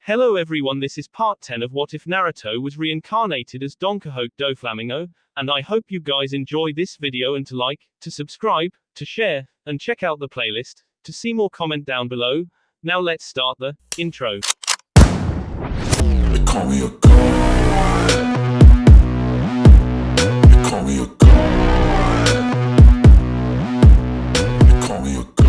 Hello everyone, this is part 10 of What If Naruto was reincarnated as Donquixote Doflamingo, and I hope you guys enjoy this video and to like, to subscribe, to share, and check out the playlist. To see more, comment down below. Now let's start the intro. They call me a god. They call me a god. They call me a god.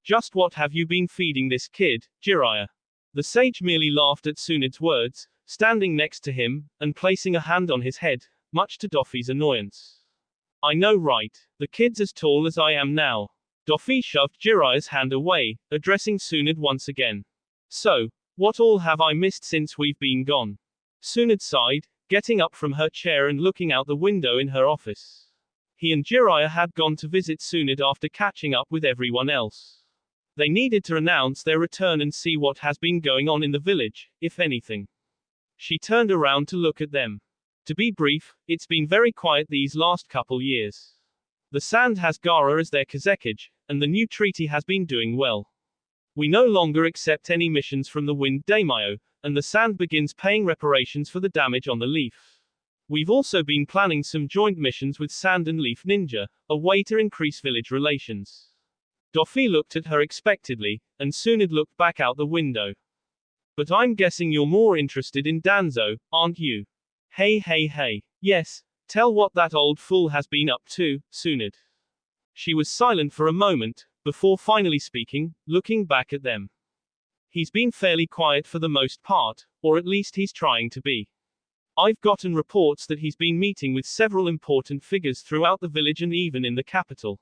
Just what have you been feeding this kid, Jiraiya? The sage merely laughed at Tsunade's words, standing next to him, and placing a hand on his head, much to Doffy's annoyance. I know, right? The kid's as tall as I am now. Doffy shoved Jiraiya's hand away, addressing Tsunade once again. So, what all have I missed since we've been gone? Tsunade sighed, getting up from her chair and looking out the window in her office. He and Jiraiya had gone to visit Tsunade after catching up with everyone else. They needed to announce their return and see what has been going on in the village, if anything. She turned around to look at them. To be brief, it's been very quiet these last couple years. The Sand has Gaara as their Kazekage, and the new treaty has been doing well. We no longer accept any missions from the Wind Daimyo, and the Sand begins paying reparations for the damage on the Leaf. We've also been planning some joint missions with Sand and Leaf Ninja, a way to increase village relations. Doffy looked at her expectantly, and Tsunade looked back out the window. But I'm guessing you're more interested in Danzo, aren't you? Hey. Yes, tell what that old fool has been up to, Tsunade. She was silent for a moment, before finally speaking, looking back at them. He's been fairly quiet for the most part, or at least he's trying to be. I've gotten reports that he's been meeting with several important figures throughout the village and even in the capital.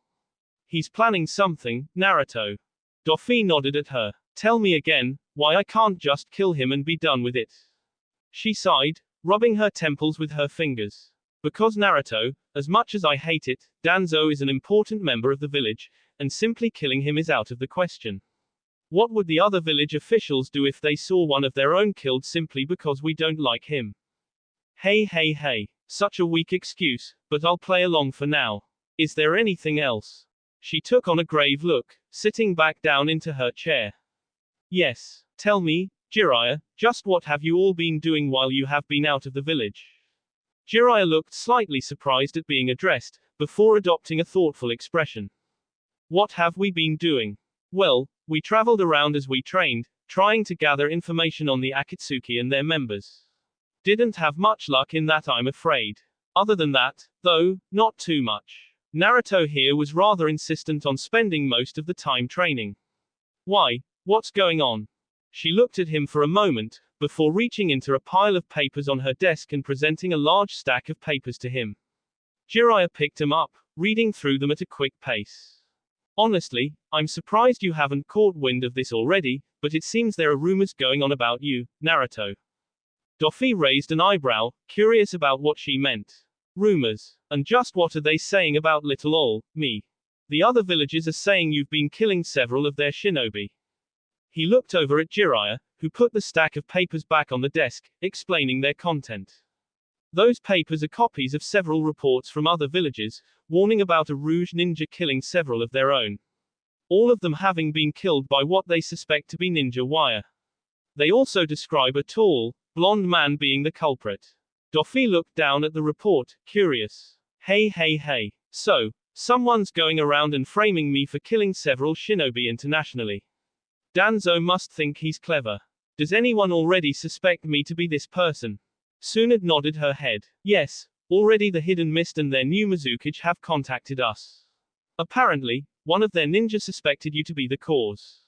He's planning something, Naruto. Doffy nodded at her. Tell me again, why I can't just kill him and be done with it. She sighed, rubbing her temples with her fingers. Because Naruto, as much as I hate it, Danzo is an important member of the village, and simply killing him is out of the question. What would the other village officials do if they saw one of their own killed simply because we don't like him? Hey. Such a weak excuse, but I'll play along for now. Is there anything else? She took on a grave look, sitting back down into her chair. Yes, tell me, Jiraiya, just what have you all been doing while you have been out of the village? Jiraiya looked slightly surprised at being addressed, before adopting a thoughtful expression. What have we been doing? Well, we traveled around as we trained, trying to gather information on the Akatsuki and their members. Didn't have much luck in that, I'm afraid. Other than that, though, not too much. Naruto here was rather insistent on spending most of the time training. Why? What's going on? She looked at him for a moment, before reaching into a pile of papers on her desk and presenting a large stack of papers to him. Jiraiya picked them up, reading through them at a quick pace. Honestly, I'm surprised you haven't caught wind of this already, but it seems there are rumors going on about you, Naruto. Doffy raised an eyebrow, curious about what she meant. Rumors. And just what are they saying about little ol' me? The other villagers are saying you've been killing several of their shinobi. He looked over at Jiraiya, who put the stack of papers back on the desk, explaining their content. Those papers are copies of several reports from other villages, warning about a Rouge ninja killing several of their own. All of them having been killed by what they suspect to be ninja wire. They also describe a tall, blonde man being the culprit. Doffy looked down at the report, curious. Hey. So, someone's going around and framing me for killing several shinobi internationally. Danzo must think he's clever. Does anyone already suspect me to be this person? Tsunade nodded her head. Yes, already the Hidden Mist and their new Mizukage have contacted us. Apparently, one of their ninja suspected you to be the cause.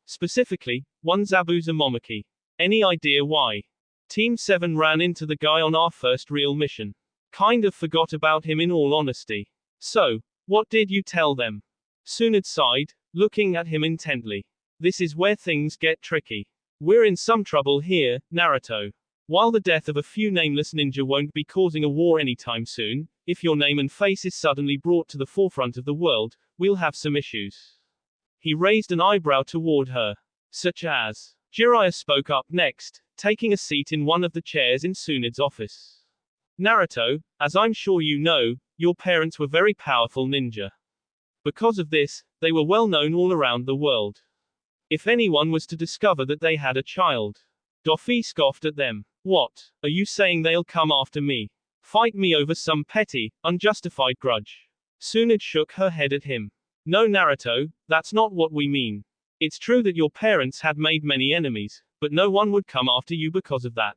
Specifically, one Zabuza Momoki. Any idea why? Team 7 ran into the guy on our first real mission. Kind of forgot about him in all honesty. So, what did you tell them? Tsunade sighed, looking at him intently. This is where things get tricky. We're in some trouble here, Naruto. While the death of a few nameless ninja won't be causing a war anytime soon, if your name and face is suddenly brought to the forefront of the world, we'll have some issues. He raised an eyebrow toward her. Such as? Jiraiya spoke up next, taking a seat in one of the chairs in Tsunade's office. Naruto, as I'm sure you know, your parents were very powerful ninja. Because of this, they were well known all around the world. If anyone was to discover that they had a child. Dofi scoffed at them. What? Are you saying they'll come after me? Fight me over some petty, unjustified grudge? Tsunade shook her head at him. No, Naruto, that's not what we mean. It's true that your parents had made many enemies, but no one would come after you because of that.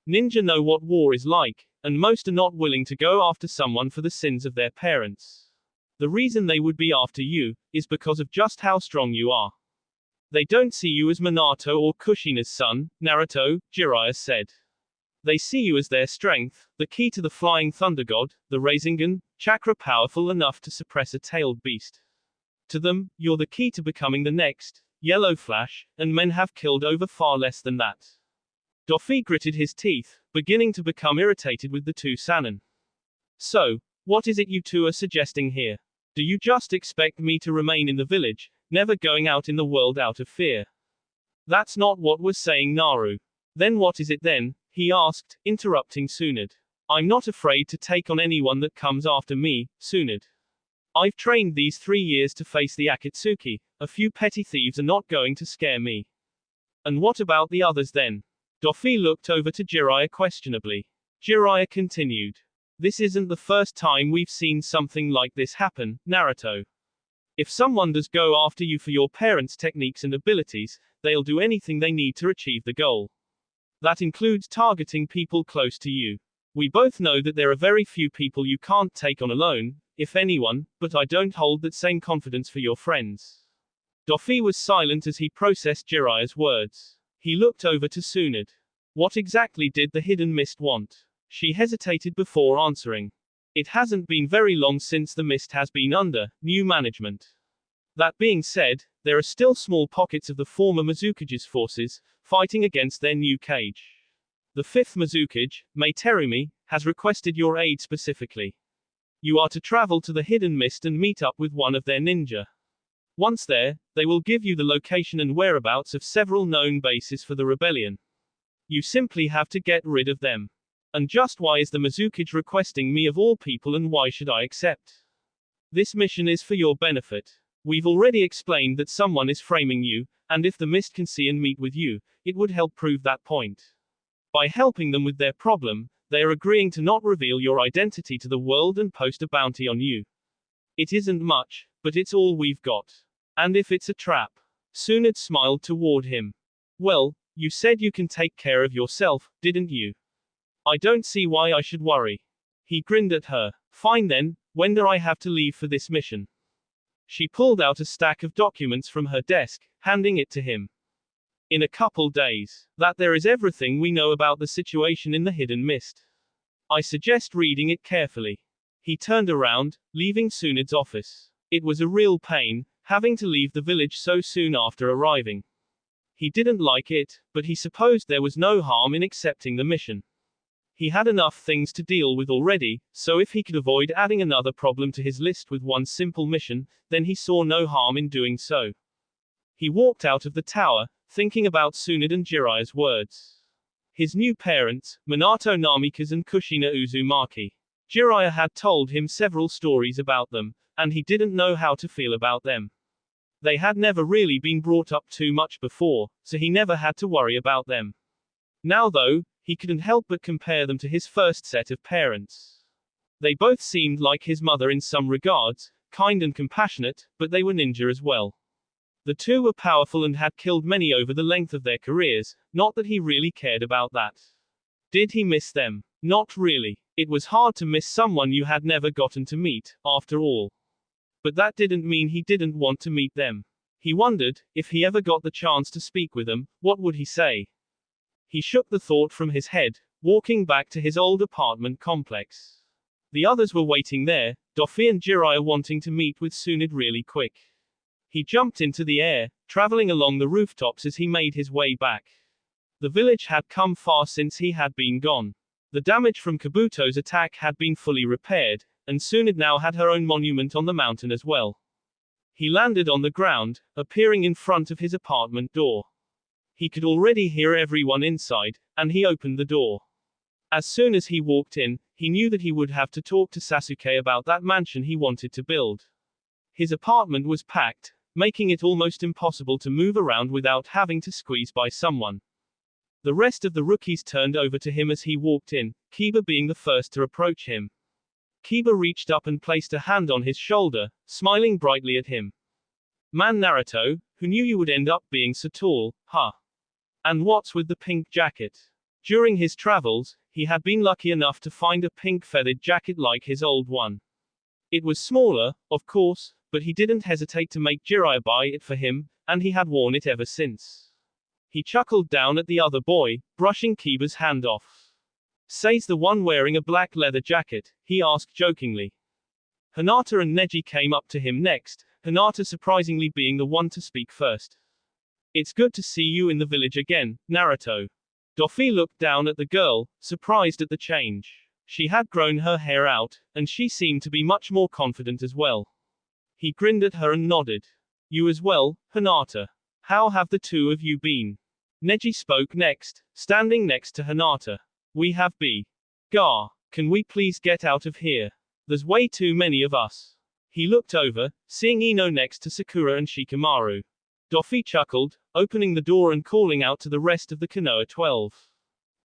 Ninja know what war is like, and most are not willing to go after someone for the sins of their parents. The reason they would be after you is because of just how strong you are. They don't see you as Minato or Kushina's son, Naruto, Jiraiya said. They see you as their strength, the key to the flying thunder god, the Rasengan, chakra powerful enough to suppress a tailed beast. To them, you're the key to becoming the next Yellow Flash, and men have killed over far less than that. Dofi gritted his teeth, beginning to become irritated with the two Sannin. So, what is it you two are suggesting here? Do you just expect me to remain in the village, never going out in the world out of fear? That's not what we're saying, Naru. Then what is it then? He asked, interrupting Tsunade. I'm not afraid to take on anyone that comes after me, Tsunade. I've trained these 3 years to face the Akatsuki. A few petty thieves are not going to scare me. And what about the others then? Dofi looked over to Jiraiya questionably. Jiraiya continued. This isn't the first time we've seen something like this happen, Naruto. If someone does go after you for your parents' techniques and abilities, they'll do anything they need to achieve the goal. That includes targeting people close to you. We both know that there are very few people you can't take on alone, if anyone, but I don't hold that same confidence for your friends. Dofi was silent as he processed Jiraiya's words. He looked over to Tsunade. What exactly did the hidden mist want? She hesitated before answering. It hasn't been very long since the mist has been under new management. That being said, there are still small pockets of the former Mizukage's forces, fighting against their new cage. The 5th Mizukage, Meiterumi, has requested your aid specifically. You are to travel to the hidden mist and meet up with one of their ninja. Once there, they will give you the location and whereabouts of several known bases for the rebellion. You simply have to get rid of them. And just why is the Mizukage requesting me of all people, and why should I accept? This mission is for your benefit. We've already explained that someone is framing you, and if the mist can see and meet with you, it would help prove that point. By helping them with their problem, they are agreeing to not reveal your identity to the world and post a bounty on you. It isn't much, but it's all we've got. And if it's a trap? Tsunade smiled toward him. Well, you said you can take care of yourself, didn't you? I don't see why I should worry. He grinned at her. Fine then, when do I have to leave for this mission? She pulled out a stack of documents from her desk, handing it to him. In a couple days. That there is everything we know about the situation in the hidden mist. I suggest reading it carefully. He turned around, leaving Tsunade's office. It was a real pain, having to leave the village so soon after arriving. He didn't like it, but he supposed there was no harm in accepting the mission. He had enough things to deal with already, so if he could avoid adding another problem to his list with one simple mission, then he saw no harm in doing so. He walked out of the tower, thinking about Tsunade and Jiraiya's words. His new parents, Minato Namikaze and Kushina Uzumaki. Jiraiya had told him several stories about them, and he didn't know how to feel about them. They had never really been brought up too much before, so he never had to worry about them. Now though, he couldn't help but compare them to his first set of parents. They both seemed like his mother in some regards, kind and compassionate, but they were ninja as well. The two were powerful and had killed many over the length of their careers, not that he really cared about that. Did he miss them? Not really. It was hard to miss someone you had never gotten to meet, after all. But that didn't mean he didn't want to meet them. He wondered, if he ever got the chance to speak with them, what would he say? He shook the thought from his head, walking back to his old apartment complex. The others were waiting there, Dofi and Jiraiya wanting to meet with Tsunade really quick. He jumped into the air, traveling along the rooftops as he made his way back. The village had come far since he had been gone. The damage from Kabuto's attack had been fully repaired, and Tsunade now had her own monument on the mountain as well. He landed on the ground, appearing in front of his apartment door. He could already hear everyone inside, and he opened the door. As soon as he walked in, he knew that he would have to talk to Sasuke about that mansion he wanted to build. His apartment was packed, making it almost impossible to move around without having to squeeze by someone. The rest of the rookies turned over to him as he walked in, Kiba being the first to approach him. Kiba reached up and placed a hand on his shoulder, smiling brightly at him. Man Naruto, who knew you would end up being so tall, huh? And what's with the pink jacket? During his travels, he had been lucky enough to find a pink feathered jacket like his old one. It was smaller, of course, but he didn't hesitate to make Jiraiya buy it for him, and he had worn it ever since. He chuckled down at the other boy, brushing Kiba's hand off. Says the one wearing a black leather jacket, he asked jokingly. Hinata and Neji came up to him next, Hinata surprisingly being the one to speak first. It's good to see you in the village again, Naruto. Doffy looked down at the girl, surprised at the change. She had grown her hair out, and she seemed to be much more confident as well. He grinned at her and nodded. You as well, Hinata. How have the two of you been? Neji spoke next, standing next to Hinata. We have be. Gar, can we please get out of here? There's way too many of us. He looked over, seeing Ino next to Sakura and Shikamaru. Doffy chuckled, opening the door and calling out to the rest of the Konoha 12.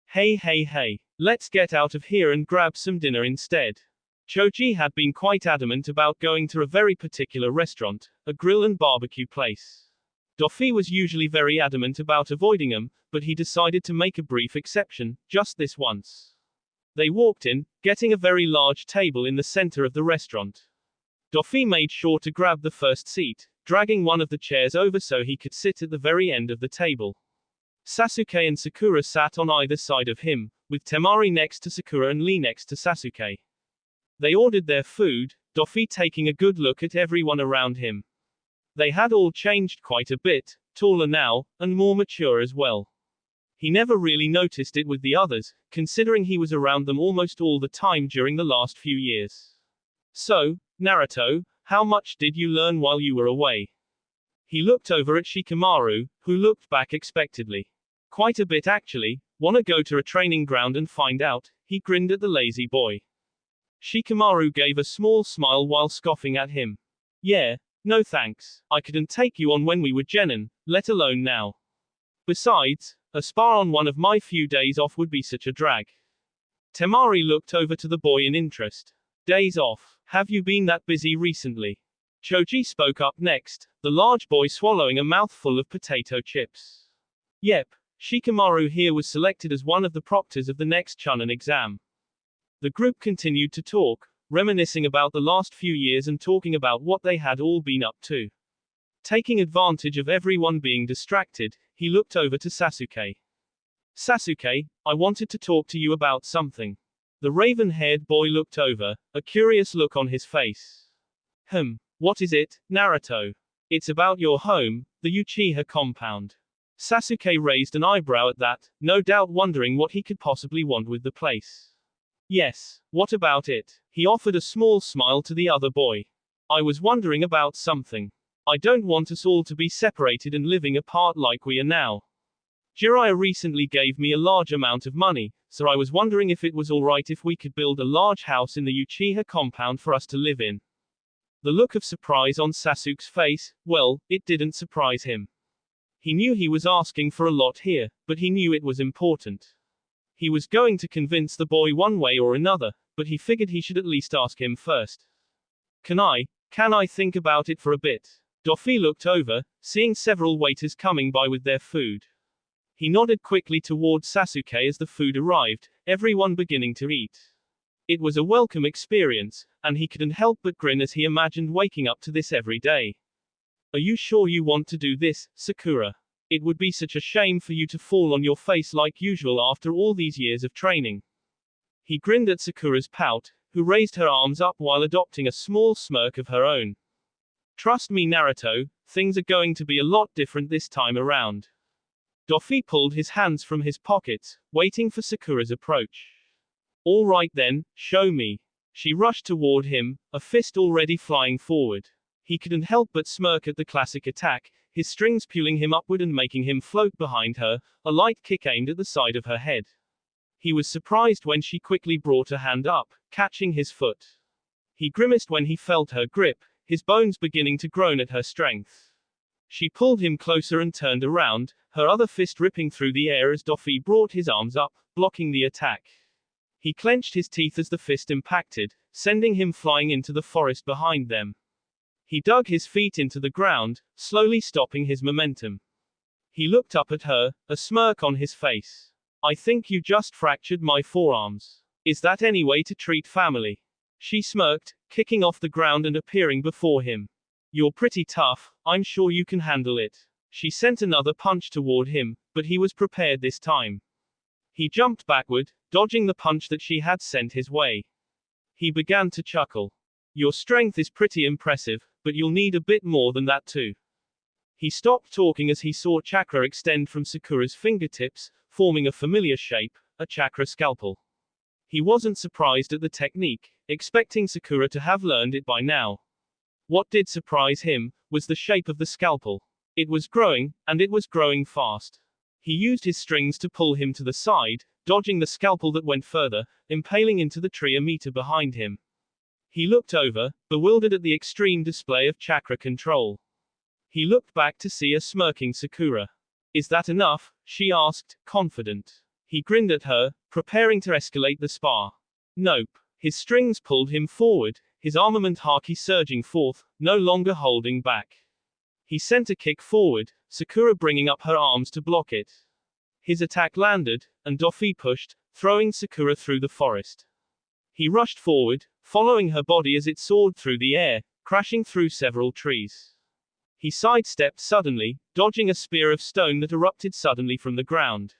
Hey, let's get out of here and grab some dinner instead. Choji had been quite adamant about going to a very particular restaurant, a grill and barbecue place. Doffy was usually very adamant about avoiding them, but he decided to make a brief exception, just this once. They walked in, getting a very large table in the center of the restaurant. Doffy made sure to grab the first seat, dragging one of the chairs over so he could sit at the very end of the table. Sasuke and Sakura sat on either side of him, with Temari next to Sakura and Lee next to Sasuke. They ordered their food, Doffy taking a good look at everyone around him. They had all changed quite a bit, taller now, and more mature as well. He never really noticed it with the others, considering he was around them almost all the time during the last few years. So, Naruto, how much did you learn while you were away? He looked over at Shikamaru, who looked back expectantly. Quite a bit actually, wanna go to a training ground and find out, he grinned at the lazy boy. Shikamaru gave a small smile while scoffing at him. Yeah, no thanks, I couldn't take you on when we were genin, let alone now. Besides, a spar on one of my few days off would be such a drag. Temari looked over to the boy in interest. Days off, have you been that busy recently? Choji spoke up next, the large boy swallowing a mouthful of potato chips. Yep, Shikamaru here was selected as one of the proctors of the next Chunin exam. The group continued to talk, reminiscing about the last few years and talking about what they had all been up to. Taking advantage of everyone being distracted, he looked over to Sasuke. Sasuke, I wanted to talk to you about something. The raven-haired boy looked over, a curious look on his face. What is it, Naruto? It's about your home, the Uchiha compound. Sasuke raised an eyebrow at that, no doubt wondering what he could possibly want with the place. Yes, what about it? He offered a small smile to the other boy. I was wondering about something. I don't want us all to be separated and living apart like we are now. Jiraiya recently gave me a large amount of money, so I was wondering if it was alright if we could build a large house in the Uchiha compound for us to live in. The look of surprise on Sasuke's face, well, it didn't surprise him. He knew he was asking for a lot here, but he knew it was important. He was going to convince the boy one way or another, but he figured he should at least ask him first. Can I think about it for a bit? Doffy looked over, seeing several waiters coming by with their food. He nodded quickly towards Sasuke as the food arrived, everyone beginning to eat. It was a welcome experience, and he couldn't help but grin as he imagined waking up to this every day. Are you sure you want to do this, Sakura? It would be such a shame for you to fall on your face like usual after all these years of training. He grinned at Sakura's pout, who raised her arms up while adopting a small smirk of her own. Trust me, Naruto, things are going to be a lot different this time around. Doffy pulled his hands from his pockets, waiting for Sakura's approach. All right then, show me. She rushed toward him, a fist already flying forward. He couldn't help but smirk at the classic attack, his strings pulling him upward and making him float behind her, a light kick aimed at the side of her head. He was surprised when she quickly brought a hand up, catching his foot. He grimaced when he felt her grip, his bones beginning to groan at her strength. She pulled him closer and turned around, her other fist ripping through the air as Doffy brought his arms up, blocking the attack. He clenched his teeth as the fist impacted, sending him flying into the forest behind them. He dug his feet into the ground, slowly stopping his momentum. He looked up at her, a smirk on his face. I think you just fractured my forearms. Is that any way to treat family? She smirked, kicking off the ground and appearing before him. You're pretty tough, I'm sure you can handle it. She sent another punch toward him, but he was prepared this time. He jumped backward, dodging the punch that she had sent his way. He began to chuckle. Your strength is pretty impressive, but you'll need a bit more than that too. He stopped talking as he saw chakra extend from Sakura's fingertips, forming a familiar shape, a chakra scalpel. He wasn't surprised at the technique, expecting Sakura to have learned it by now. What did surprise him was the shape of the scalpel. It was growing, and it was growing fast. He used his strings to pull him to the side, dodging the scalpel that went further, impaling into the tree a meter behind him. He looked over, bewildered at the extreme display of chakra control. He looked back to see a smirking Sakura. Is that enough? She asked, confident. He grinned at her, preparing to escalate the spar. Nope. His strings pulled him forward, his armament haki surging forth, no longer holding back. He sent a kick forward, Sakura bringing up her arms to block it. His attack landed, and Doffy pushed, throwing Sakura through the forest. He rushed forward, following her body as it soared through the air, crashing through several trees. He sidestepped suddenly, dodging a spear of stone that erupted suddenly from the ground.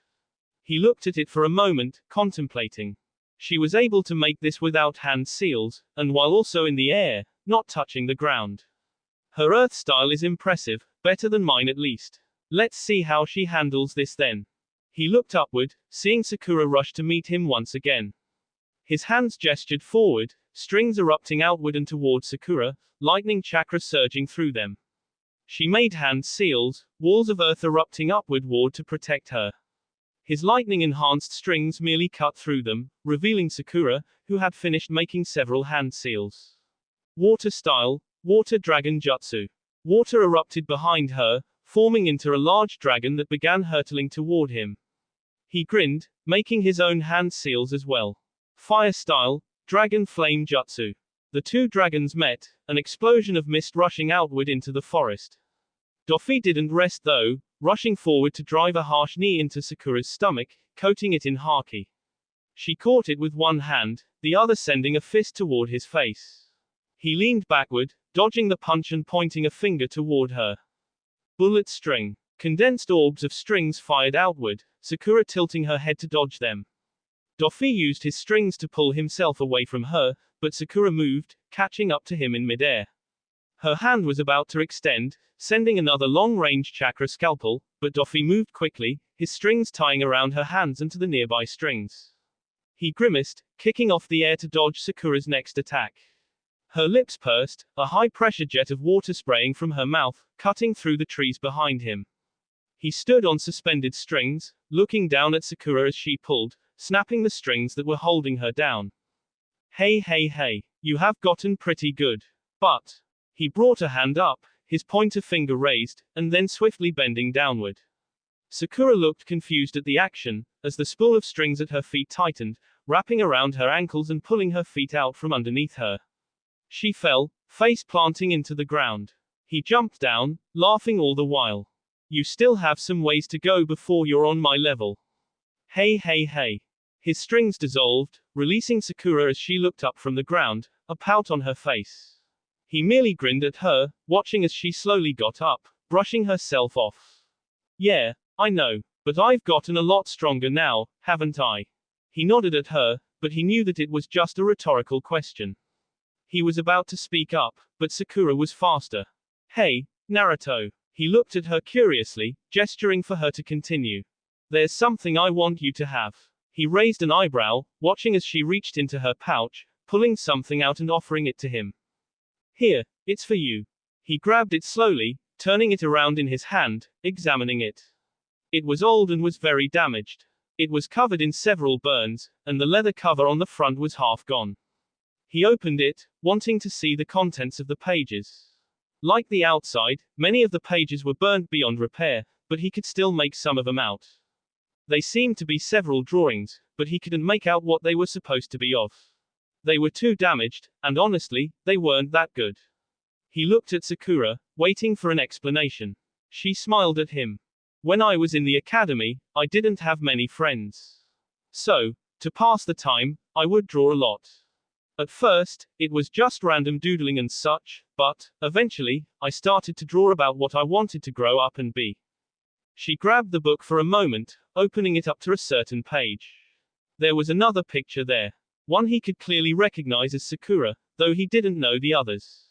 He looked at it for a moment, contemplating. She was able to make this without hand seals, and while also in the air, not touching the ground. Her earth style is impressive, better than mine at least. Let's see how she handles this then. He looked upward, seeing Sakura rush to meet him once again. His hands gestured forward, strings erupting outward and toward Sakura, lightning chakra surging through them. She made hand seals, walls of earth erupting upward to protect her. His lightning-enhanced strings merely cut through them, revealing Sakura, who had finished making several hand seals. Water style, water dragon jutsu. Water erupted behind her, forming into a large dragon that began hurtling toward him. He grinned, making his own hand seals as well. Fire style, dragon flame jutsu. The two dragons met, an explosion of mist rushing outward into the forest. Doffy didn't rest though, rushing forward to drive a harsh knee into Sakura's stomach, coating it in haki. She caught it with one hand, the other sending a fist toward his face. He leaned backward, dodging the punch and pointing a finger toward her. Bullet string. Condensed orbs of strings fired outward, Sakura tilting her head to dodge them. Doffy used his strings to pull himself away from her, but Sakura moved, catching up to him in midair. Her hand was about to extend, sending another long-range chakra scalpel, but Doffy moved quickly, his strings tying around her hands and to the nearby strings. He grimaced, kicking off the air to dodge Sakura's next attack. Her lips pursed, a high-pressure jet of water spraying from her mouth, cutting through the trees behind him. He stood on suspended strings, looking down at Sakura as she pulled, snapping the strings that were holding her down. Hey hey hey, you have gotten pretty good. But. He brought a hand up, his pointer finger raised, and then swiftly bending downward. Sakura looked confused at the action, as the spool of strings at her feet tightened, wrapping around her ankles and pulling her feet out from underneath her. She fell, face planting into the ground. He jumped down, laughing all the while. You still have some ways to go before you're on my level. Hey hey hey. His strings dissolved, releasing Sakura as she looked up from the ground, a pout on her face. He merely grinned at her, watching as she slowly got up, brushing herself off. Yeah, I know, but I've gotten a lot stronger now, haven't I? He nodded at her, but he knew that it was just a rhetorical question. He was about to speak up, but Sakura was faster. Hey, Naruto. He looked at her curiously, gesturing for her to continue. There's something I want you to have. He raised an eyebrow, watching as she reached into her pouch, pulling something out and offering it to him. Here, it's for you. He grabbed it slowly, turning it around in his hand, examining it. It was old and was very damaged. It was covered in several burns, and the leather cover on the front was half gone. He opened it, wanting to see the contents of the pages. Like the outside, many of the pages were burnt beyond repair, but he could still make some of them out. They seemed to be several drawings, but he couldn't make out what they were supposed to be of. They were too damaged, and honestly, they weren't that good. He looked at Sakura, waiting for an explanation. She smiled at him. When I was in the academy, I didn't have many friends. So, to pass the time, I would draw a lot. At first, it was just random doodling and such, but, eventually, I started to draw about what I wanted to grow up and be. She grabbed the book for a moment, opening it up to a certain page. There was another picture there. One he could clearly recognize as Sakura, though he didn't know the others.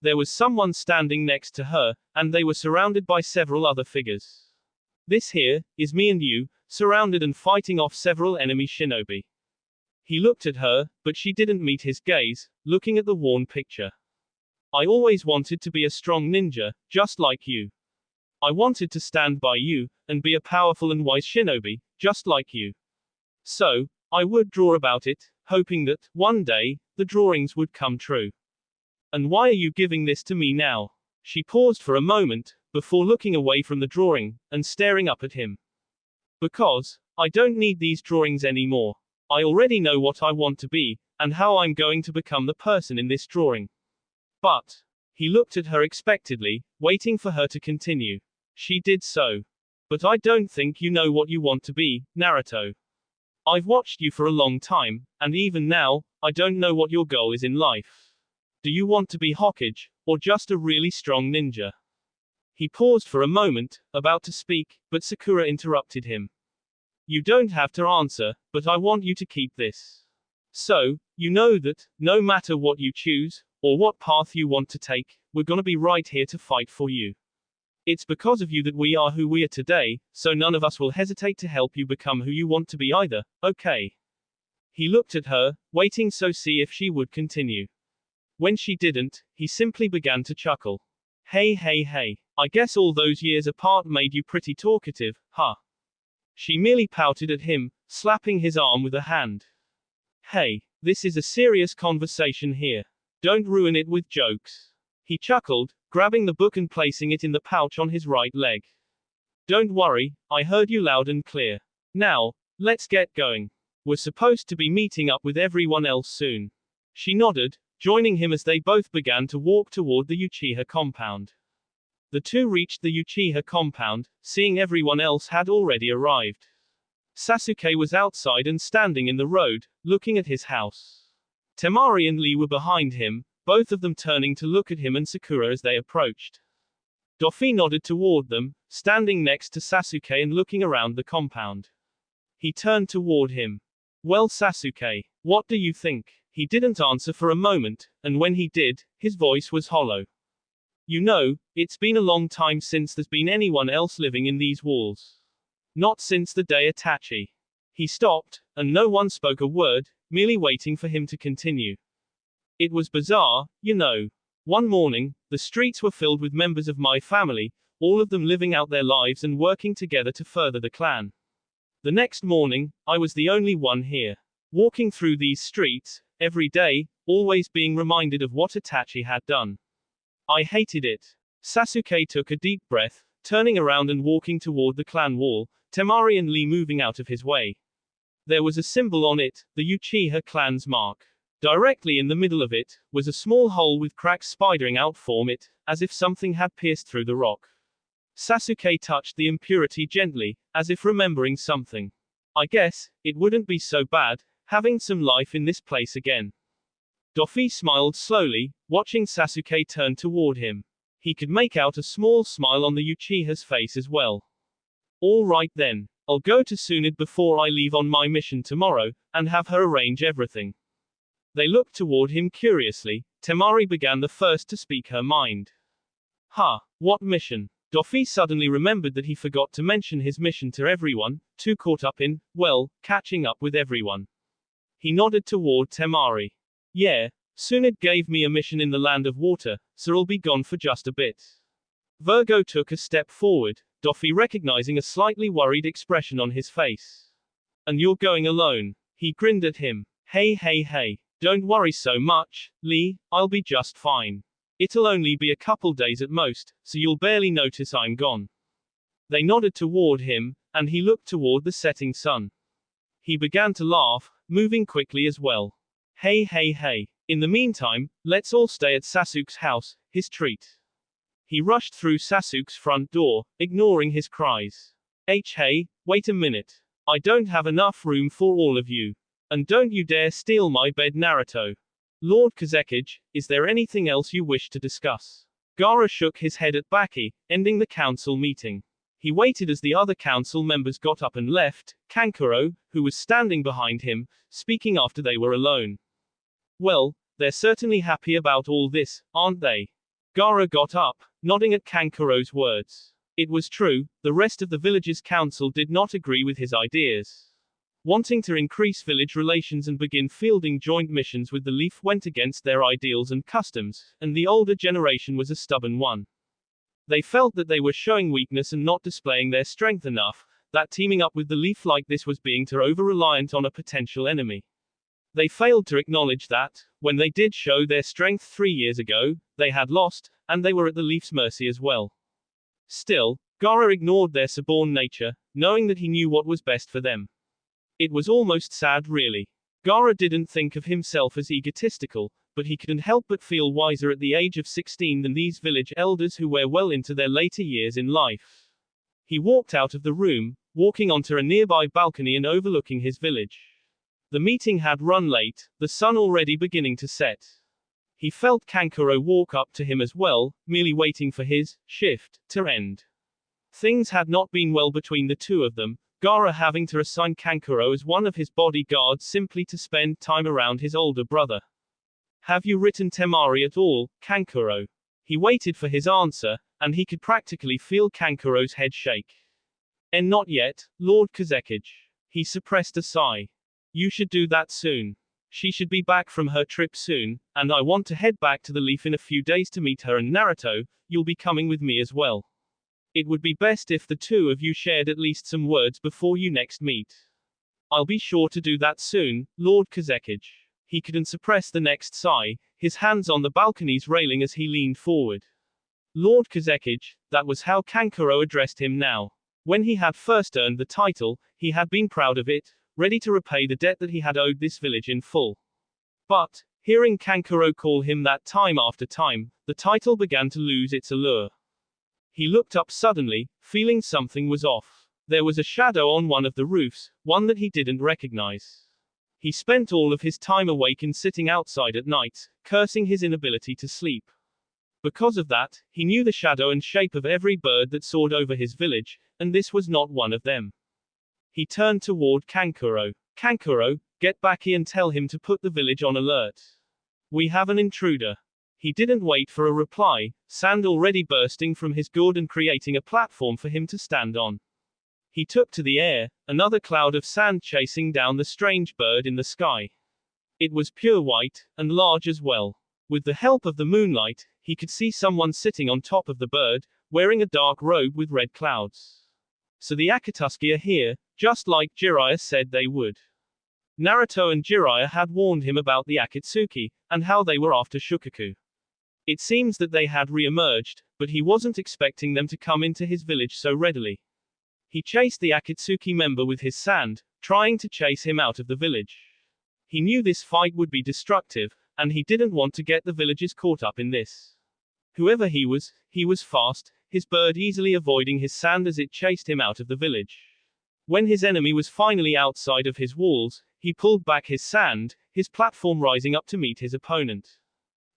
There was someone standing next to her, and they were surrounded by several other figures. This here, is me and you, surrounded and fighting off several enemy shinobi. He looked at her, but she didn't meet his gaze, looking at the worn picture. I always wanted to be a strong ninja, just like you. I wanted to stand by you, and be a powerful and wise shinobi, just like you. So, I would draw about it, hoping that, one day, the drawings would come true. And why are you giving this to me now? She paused for a moment, before looking away from the drawing, and staring up at him. Because, I don't need these drawings anymore. I already know what I want to be, and how I'm going to become the person in this drawing. But, he looked at her expectantly, waiting for her to continue. She did so. But I don't think you know what you want to be, Naruto. I've watched you for a long time, and even now, I don't know what your goal is in life. Do you want to be Hokage, or just a really strong ninja? He paused for a moment, about to speak, but Sakura interrupted him. You don't have to answer, but I want you to keep this. So, you know that, no matter what you choose, or what path you want to take, we're gonna be right here to fight for you. It's because of you that we are who we are today, so none of us will hesitate to help you become who you want to be either, okay? He looked at her, waiting so see if she would continue. When she didn't, he simply began to chuckle. Hey, I guess all those years apart made you pretty talkative, huh? She merely pouted at him, slapping his arm with a hand. Hey, this is a serious conversation here. Don't ruin it with jokes. He chuckled, grabbing the book and placing it in the pouch on his right leg. Don't worry, I heard you loud and clear. Now, let's get going. We're supposed to be meeting up with everyone else soon. She nodded, joining him as they both began to walk toward the Uchiha compound. The two reached the Uchiha compound, seeing everyone else had already arrived. Sasuke was outside and standing in the road, looking at his house. Temari and Lee were behind him, both of them turning to look at him and Sakura as they approached. Doffy nodded toward them, standing next to Sasuke and looking around the compound. He turned toward him. Well, Sasuke, what do you think? He didn't answer for a moment, and when he did, his voice was hollow. You know, it's been a long time since there's been anyone else living in these walls. Not since the day Itachi. He stopped, and no one spoke a word, merely waiting for him to continue. It was bizarre, you know. One morning, the streets were filled with members of my family, all of them living out their lives and working together to further the clan. The next morning, I was the only one here. Walking through these streets, every day, always being reminded of what Itachi had done. I hated it. Sasuke took a deep breath, turning around and walking toward the clan wall, Temari and Lee moving out of his way. There was a symbol on it, the Uchiha clan's mark. Directly in the middle of it, was a small hole with cracks spidering out from it, as if something had pierced through the rock. Sasuke touched the impurity gently, as if remembering something. I guess, it wouldn't be so bad, having some life in this place again. Doffy smiled slowly, watching Sasuke turn toward him. He could make out a small smile on the Uchiha's face as well. All right then, I'll go to Tsunade before I leave on my mission tomorrow, and have her arrange everything. They looked toward him curiously. Temari began the first to speak her mind. What mission? Doffy suddenly remembered that he forgot to mention his mission to everyone, too caught up in, well, catching up with everyone. He nodded toward Temari. Yeah, Tsunade gave me a mission in the land of water, so I'll be gone for just a bit. Virgo took a step forward, Doffy recognizing a slightly worried expression on his face. And you're going alone? He grinned at him. Hey, don't worry so much, Lee, I'll be just fine. It'll only be a couple days at most, so you'll barely notice I'm gone. They nodded toward him, and he looked toward the setting sun. He began to laugh, moving quickly as well. Hey hey hey. In the meantime, let's all stay at Sasuke's house, his treat. He rushed through Sasuke's front door, ignoring his cries. Hey, wait a minute. I don't have enough room for all of you. And don't you dare steal my bed, Naruto. Lord Kazekage, is there anything else you wish to discuss? Gaara shook his head at Baki, ending the council meeting. He waited as the other council members got up and left, Kankuro, who was standing behind him, speaking after they were alone. Well, they're certainly happy about all this, aren't they? Gaara got up, nodding at Kankuro's words. It was true, the rest of the village's council did not agree with his ideas. Wanting to increase village relations and begin fielding joint missions with the Leaf went against their ideals and customs, and the older generation was a stubborn one. They felt that they were showing weakness and not displaying their strength enough, that teaming up with the Leaf like this was being too over-reliant on a potential enemy. They failed to acknowledge that, when they did show their strength 3 years ago, they had lost, and they were at the Leaf's mercy as well. Still, Gaara ignored their suborn nature, knowing that he knew what was best for them. It was almost sad really. Gaara didn't think of himself as egotistical, but he couldn't help but feel wiser at the age of 16 than these village elders who were well into their later years in life. He walked out of the room, walking onto a nearby balcony and overlooking his village. The meeting had run late, the sun already beginning to set. He felt Kankuro walk up to him as well, merely waiting for his shift to end. Things had not been well between the two of them, Gaara having to assign Kankuro as one of his bodyguards simply to spend time around his older brother. Have you written Temari at all, Kankuro? He waited for his answer, and he could practically feel Kankuro's head shake. And not yet, Lord Kazekage. He suppressed a sigh. You should do that soon. She should be back from her trip soon, and I want to head back to the Leaf in a few days to meet her and Naruto, you'll be coming with me as well. It would be best if the two of you shared at least some words before you next meet. I'll be sure to do that soon, Lord Kazekage. He couldn't suppress the next sigh, his hands on the balcony's railing as he leaned forward. Lord Kazekage, that was how Kankuro addressed him now. When he had first earned the title, he had been proud of it, ready to repay the debt that he had owed this village in full. But, hearing Kankuro call him that time after time, the title began to lose its allure. He looked up suddenly, feeling something was off. There was a shadow on one of the roofs, one that he didn't recognize. He spent all of his time awake and sitting outside at night, cursing his inability to sleep. Because of that, he knew the shadow and shape of every bird that soared over his village, and this was not one of them. He turned toward Kankuro. Kankuro, get back here and tell him to put the village on alert. We have an intruder. He didn't wait for a reply, sand already bursting from his gourd and creating a platform for him to stand on. He took to the air, another cloud of sand chasing down the strange bird in the sky. It was pure white, and large as well. With the help of the moonlight, he could see someone sitting on top of the bird, wearing a dark robe with red clouds. So the Akatsuki are here, just like Jiraiya said they would. Naruto and Jiraiya had warned him about the Akatsuki, and how they were after Shukaku. It seems that they had re-emerged, but he wasn't expecting them to come into his village so readily. He chased the Akatsuki member with his sand, trying to chase him out of the village. He knew this fight would be destructive, and he didn't want to get the villagers caught up in this. Whoever he was fast, his bird easily avoiding his sand as it chased him out of the village. When his enemy was finally outside of his walls, he pulled back his sand, his platform rising up to meet his opponent.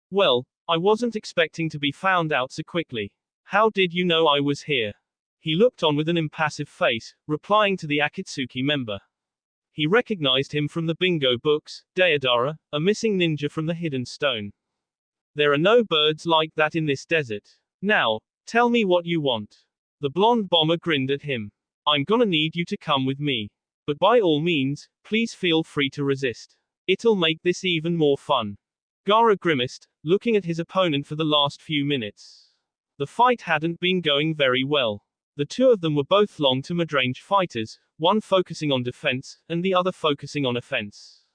Well, I wasn't expecting to be found out so quickly. How did you know I was here? He looked on with an impassive face, replying to the Akatsuki member. He recognized him from the bingo books, Deidara, a missing ninja from the hidden stone. There are no birds like that in this desert. Now, tell me what you want. The blonde bomber grinned at him. I'm gonna need you to come with me. But by all means, please feel free to resist. It'll make this even more fun. Gaara grimaced, looking at his opponent for the last few minutes. The fight hadn't been going very well. The two of them were both long to mid-range fighters, one focusing on defense, and the other focusing on offense.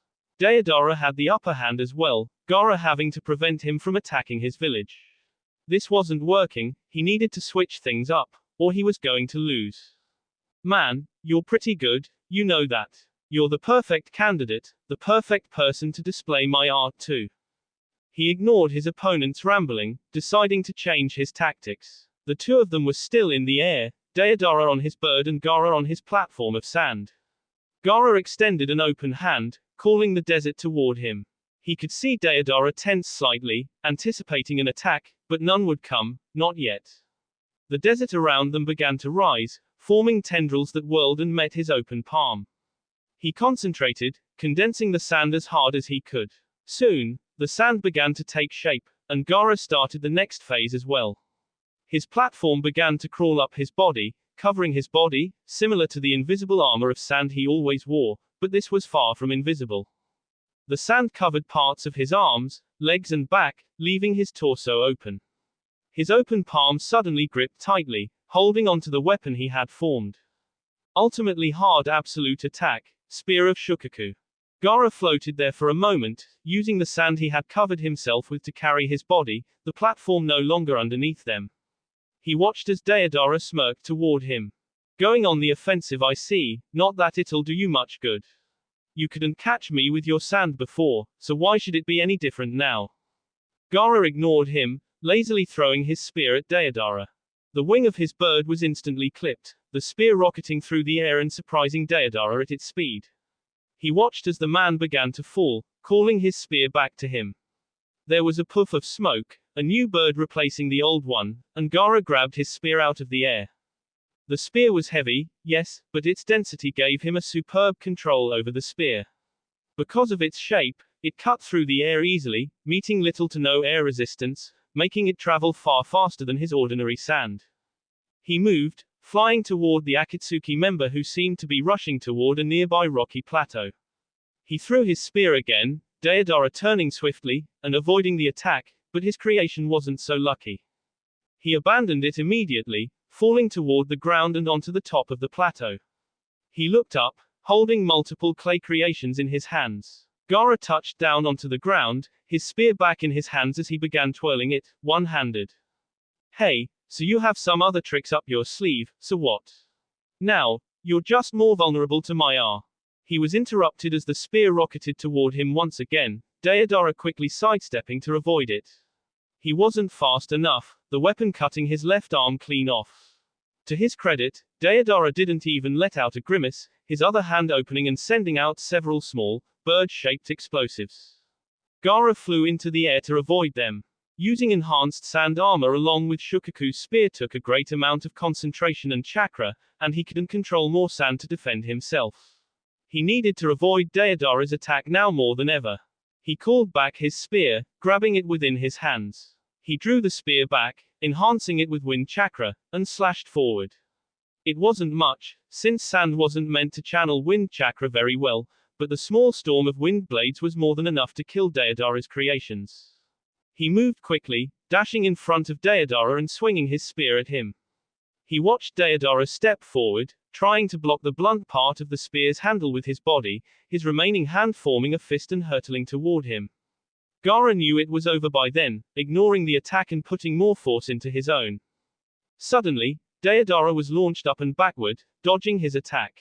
Deidara had the upper hand as well, Gaara having to prevent him from attacking his village. This wasn't working, he needed to switch things up, or he was going to lose. Man, you're pretty good, you know that. You're the perfect candidate, the perfect person to display my art to. He ignored his opponent's rambling, deciding to change his tactics. The two of them were still in the air, Deodara on his bird and Gaara on his platform of sand. Gaara extended an open hand, calling the desert toward him. He could see Deodara tense slightly, anticipating an attack, but none would come, not yet. The desert around them began to rise, forming tendrils that whirled and met his open palm. He concentrated, condensing the sand as hard as he could. Soon, the sand began to take shape, and Gaara started the next phase as well. His platform began to crawl up his body, covering his body, similar to the invisible armor of sand he always wore, but this was far from invisible. The sand covered parts of his arms, legs and back, leaving his torso open. His open palm suddenly gripped tightly, holding onto the weapon he had formed. Ultimately hard absolute attack, Spear of Shukaku. Gaara floated there for a moment, using the sand he had covered himself with to carry his body, the platform no longer underneath them. He watched as Deodara smirked toward him. Going on the offensive, I see, not that it'll do you much good. You couldn't catch me with your sand before, so why should it be any different now? Gaara ignored him, lazily throwing his spear at Deodara. The wing of his bird was instantly clipped, the spear rocketing through the air and surprising Deodara at its speed. He watched as the man began to fall, calling his spear back to him. There was a puff of smoke, a new bird replacing the old one, and Gaara grabbed his spear out of the air. The spear was heavy, yes, but its density gave him a superb control over the spear. Because of its shape, it cut through the air easily, meeting little to no air resistance, making it travel far faster than his ordinary sand. He moved, flying toward the Akatsuki member who seemed to be rushing toward a nearby rocky plateau. He threw his spear again, Deodara turning swiftly, and avoiding the attack, but his creation wasn't so lucky. He abandoned it immediately, falling toward the ground and onto the top of the plateau. He looked up, holding multiple clay creations in his hands. Gaara touched down onto the ground, his spear back in his hands as he began twirling it, one-handed. Hey, so you have some other tricks up your sleeve, so what? Now, you're just more vulnerable to my R. He was interrupted as the spear rocketed toward him once again, Deodara quickly sidestepping to avoid it. He wasn't fast enough, the weapon cutting his left arm clean off. To his credit, Deodara didn't even let out a grimace, his other hand opening and sending out several small, bird-shaped explosives. Gaara flew into the air to avoid them. Using enhanced sand armor along with Shukaku's spear took a great amount of concentration and chakra, and he couldn't control more sand to defend himself. He needed to avoid Deodara's attack now more than ever. He called back his spear, grabbing it within his hands. He drew the spear back, enhancing it with wind chakra, and slashed forward. It wasn't much, since sand wasn't meant to channel wind chakra very well, but the small storm of wind blades was more than enough to kill Deodara's creations. He moved quickly, dashing in front of Deodara and swinging his spear at him. He watched Deodara step forward, trying to block the blunt part of the spear's handle with his body, his remaining hand forming a fist and hurtling toward him. Gaara knew it was over by then, ignoring the attack and putting more force into his own. Suddenly, Deodara was launched up and backward, dodging his attack.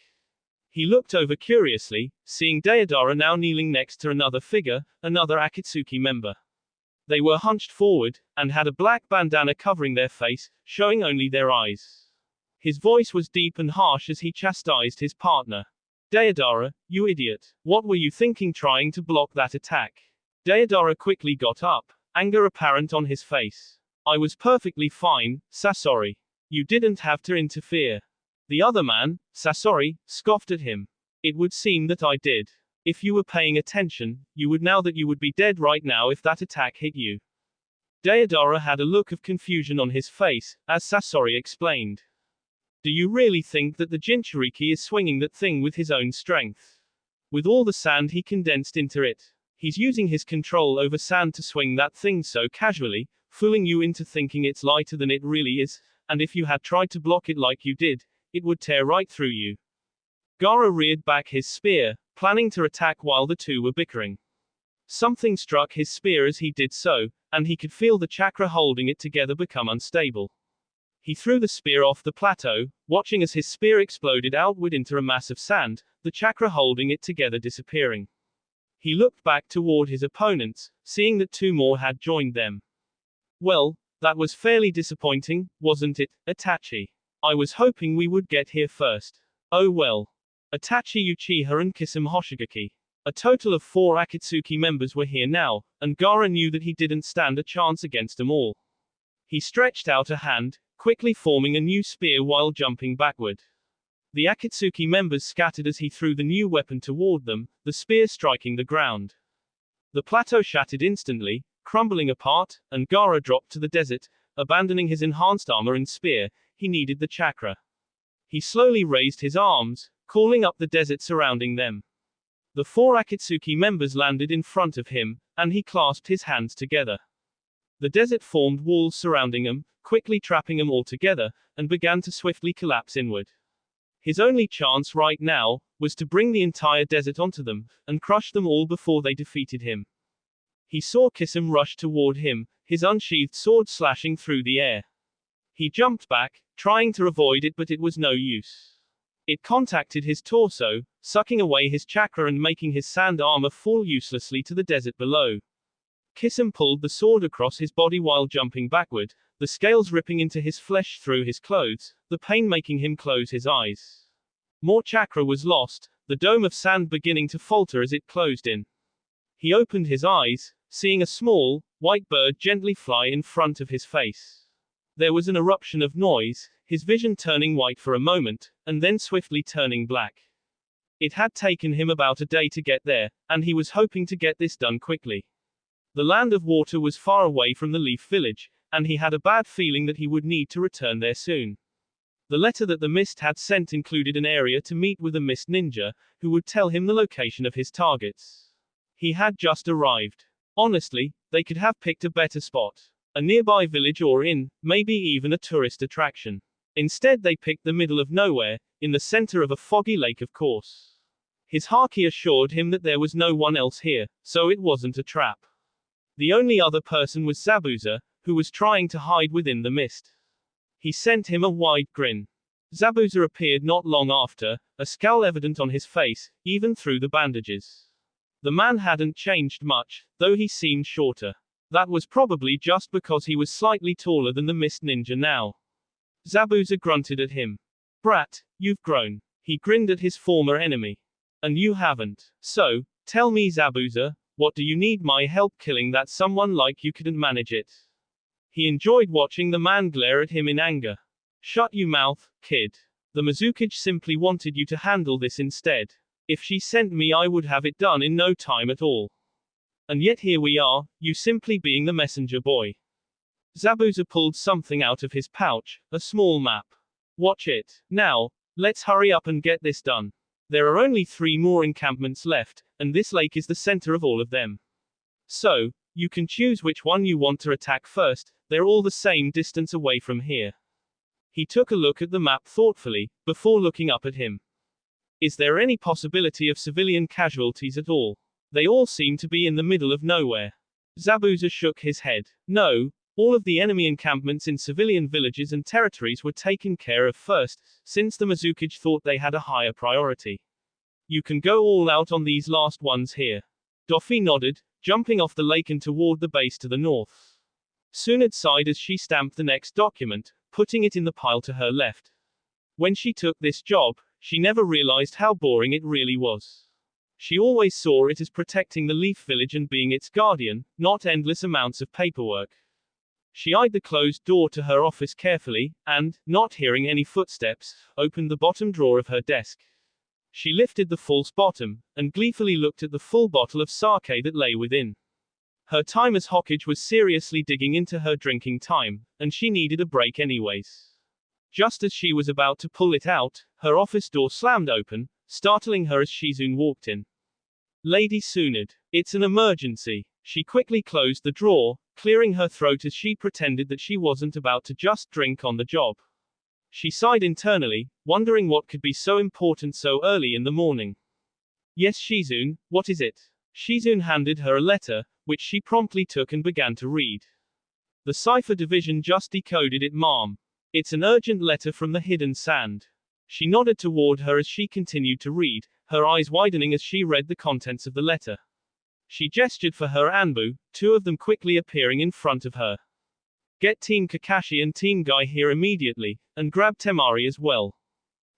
He looked over curiously, seeing Deodara now kneeling next to another figure, another Akatsuki member. They were hunched forward, and had a black bandana covering their face, showing only their eyes. His voice was deep and harsh as he chastised his partner. Deodara, you idiot. What were you thinking trying to block that attack? Deodara quickly got up, anger apparent on his face. I was perfectly fine, Sasori. You didn't have to interfere. The other man, Sasori, scoffed at him. It would seem that I did. If you were paying attention, you would know that you would be dead right now if that attack hit you. Deodara had a look of confusion on his face, as Sasori explained. Do you really think that the Jinchuriki is swinging that thing with his own strength? With all the sand he condensed into it. He's using his control over sand to swing that thing so casually, fooling you into thinking it's lighter than it really is, and if you had tried to block it like you did, it would tear right through you. Gaara reared back his spear, planning to attack while the two were bickering. Something struck his spear as he did so, and he could feel the chakra holding it together become unstable. He threw the spear off the plateau, watching as his spear exploded outward into a mass of sand, the chakra holding it together disappearing. He looked back toward his opponents, seeing that 2 more had joined them. Well, that was fairly disappointing, wasn't it, Itachi? I was hoping we would get here first. Oh well. Itachi Uchiha and Kisame Hoshigaki. A total of 4 Akatsuki members were here now, and Gaara knew that he didn't stand a chance against them all. He stretched out a hand, quickly forming a new spear while jumping backward. The Akatsuki members scattered as he threw the new weapon toward them, the spear striking the ground. The plateau shattered instantly, crumbling apart, and Gaara dropped to the desert, abandoning his enhanced armor and spear. He needed the chakra. He slowly raised his arms, calling up the desert surrounding them. The 4 Akatsuki members landed in front of him, and he clasped his hands together. The desert formed walls surrounding him, quickly trapping them all together, and began to swiftly collapse inward. His only chance right now was to bring the entire desert onto them, and crush them all before they defeated him. He saw Kisame rush toward him, his unsheathed sword slashing through the air. He jumped back, trying to avoid it, but it was no use. It contacted his torso, sucking away his chakra and making his sand armor fall uselessly to the desert below. Kisame pulled the sword across his body while jumping backward, the scales ripping into his flesh through his clothes, the pain making him close his eyes. More chakra was lost, the dome of sand beginning to falter as it closed in. He opened his eyes, seeing a small, white bird gently fly in front of his face. There was an eruption of noise, his vision turning white for a moment, and then swiftly turning black. It had taken him about a day to get there, and he was hoping to get this done quickly. The land of water was far away from the Leaf Village, and he had a bad feeling that he would need to return there soon. The letter that the mist had sent included an area to meet with a mist ninja, who would tell him the location of his targets. He had just arrived. Honestly, they could have picked a better spot. A nearby village or inn, maybe even a tourist attraction. Instead they picked the middle of nowhere, in the center of a foggy lake of course. His haki assured him that there was no one else here, so it wasn't a trap. The only other person was Zabuza, who was trying to hide within the mist. He sent him a wide grin. Zabuza appeared not long after, a scowl evident on his face, even through the bandages. The man hadn't changed much, though he seemed shorter. That was probably just because he was slightly taller than the mist ninja now. Zabuza grunted at him. Brat, you've grown. He grinned at his former enemy. And you haven't. So, tell me Zabuza, what do you need my help killing that someone like you couldn't manage it? He enjoyed watching the man glare at him in anger. Shut your mouth, kid. The Mizukage simply wanted you to handle this instead. If she sent me I would have it done in no time at all. And yet here we are, you simply being the messenger boy. Zabuza pulled something out of his pouch, a small map. Watch it. Now, let's hurry up and get this done. There are only 3 more encampments left, and this lake is the center of all of them. So, you can choose which one you want to attack first, they're all the same distance away from here. He took a look at the map thoughtfully, before looking up at him. Is there any possibility of civilian casualties at all? They all seem to be in the middle of nowhere. Zabuza shook his head. No, all of the enemy encampments in civilian villages and territories were taken care of first, since the Mizukage thought they had a higher priority. You can go all out on these last ones here. Doffy nodded, jumping off the lake and toward the base to the north. Tsunade sighed as she stamped the next document, putting it in the pile to her left. When she took this job, she never realized how boring it really was. She always saw it as protecting the Leaf Village and being its guardian, not endless amounts of paperwork. She eyed the closed door to her office carefully, and, not hearing any footsteps, opened the bottom drawer of her desk. She lifted the false bottom, and gleefully looked at the full bottle of sake that lay within. Her time as Hokage was seriously digging into her drinking time, and she needed a break anyways. Just as she was about to pull it out, her office door slammed open, startling her as Shizune walked in. Lady Tsunade, it's an emergency. She quickly closed the drawer, clearing her throat as she pretended that she wasn't about to just drink on the job. She sighed internally, wondering what could be so important so early in the morning. Yes Shizune, what is it? Shizune handed her a letter, which she promptly took and began to read. The cipher division just decoded it, ma'am. It's an urgent letter from the hidden sand. She nodded toward her as she continued to read, her eyes widening as she read the contents of the letter. She gestured for her Anbu, two of them quickly appearing in front of her. Get Team Kakashi and Team Guy here immediately, and grab Temari as well.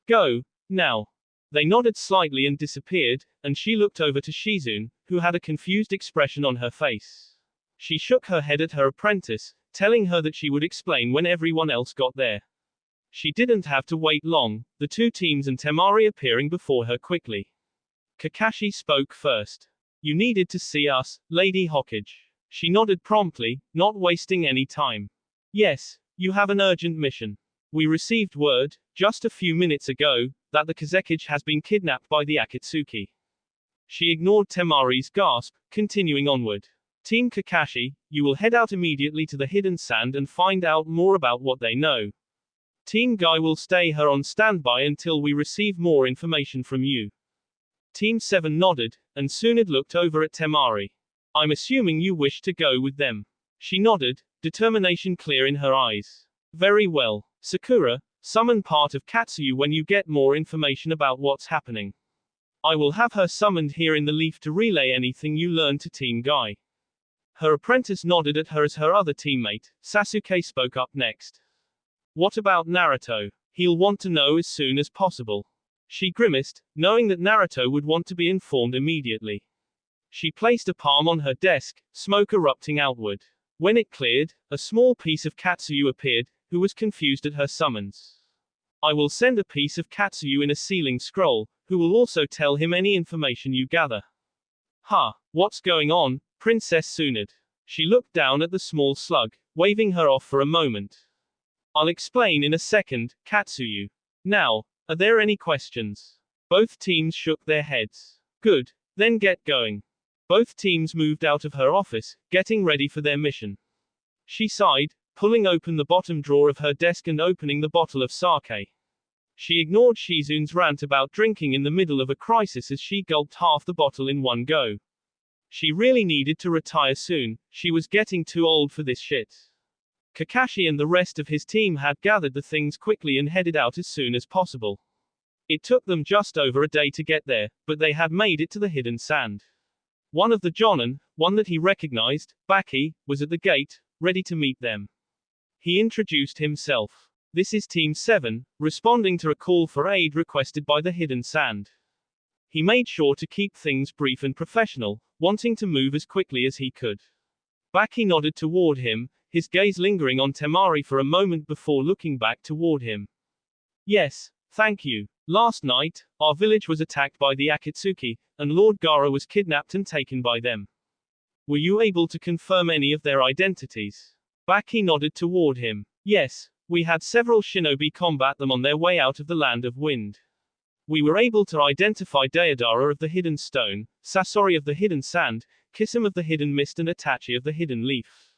Go, now. They nodded slightly and disappeared, and she looked over to Shizune, who had a confused expression on her face. She shook her head at her apprentice, telling her that she would explain when everyone else got there. She didn't have to wait long, the two teams and Temari appearing before her quickly. Kakashi spoke first. You needed to see us, Lady Hokage. She nodded promptly, not wasting any time. Yes, you have an urgent mission. We received word, just a few minutes ago, that the Kazekage has been kidnapped by the Akatsuki. She ignored Temari's gasp, continuing onward. Team Kakashi, you will head out immediately to the hidden sand and find out more about what they know. Team Guy will stay here on standby until we receive more information from you. Team 7 nodded, and soon it looked over at Temari. I'm assuming you wish to go with them. She nodded, determination clear in her eyes. Very well. Sakura, summon part of Katsuyu when you get more information about what's happening. I will have her summoned here in the leaf to relay anything you learn to Team Guy. Her apprentice nodded at her as her other teammate, Sasuke, spoke up next. What about Naruto? He'll want to know as soon as possible. She grimaced, knowing that Naruto would want to be informed immediately. She placed a palm on her desk, smoke erupting outward. When it cleared, a small piece of Katsuyu appeared, who was confused at her summons. I will send a piece of Katsuyu in a sealing scroll, who will also tell him any information you gather. Ha, what's going on, Princess Tsunade? She looked down at the small slug, waving her off for a moment. I'll explain in a second, Katsuyu. Now, are there any questions? Both teams shook their heads. Good, then get going. Both teams moved out of her office, getting ready for their mission. She sighed, pulling open the bottom drawer of her desk and opening the bottle of sake. She ignored Shizune's rant about drinking in the middle of a crisis as she gulped half the bottle in one go. She really needed to retire soon, she was getting too old for this shit. Kakashi and the rest of his team had gathered the things quickly and headed out as soon as possible. It took them just over a day to get there, but they had made it to the hidden sand. One of the Jonin, one that he recognized, Baki, was at the gate, ready to meet them. He introduced himself. This is Team 7, responding to a call for aid requested by the hidden sand. He made sure to keep things brief and professional, wanting to move as quickly as he could. Baki nodded toward him, his gaze lingering on Temari for a moment before looking back toward him. Yes, thank you. Last night, our village was attacked by the Akatsuki, and Lord Gaara was kidnapped and taken by them. Were you able to confirm any of their identities? Baki nodded toward him. Yes, we had several shinobi combat them on their way out of the Land of Wind. We were able to identify Deidara of the Hidden Stone, Sasori of the Hidden Sand, Kisame of the Hidden Mist and Itachi of the Hidden Leaf.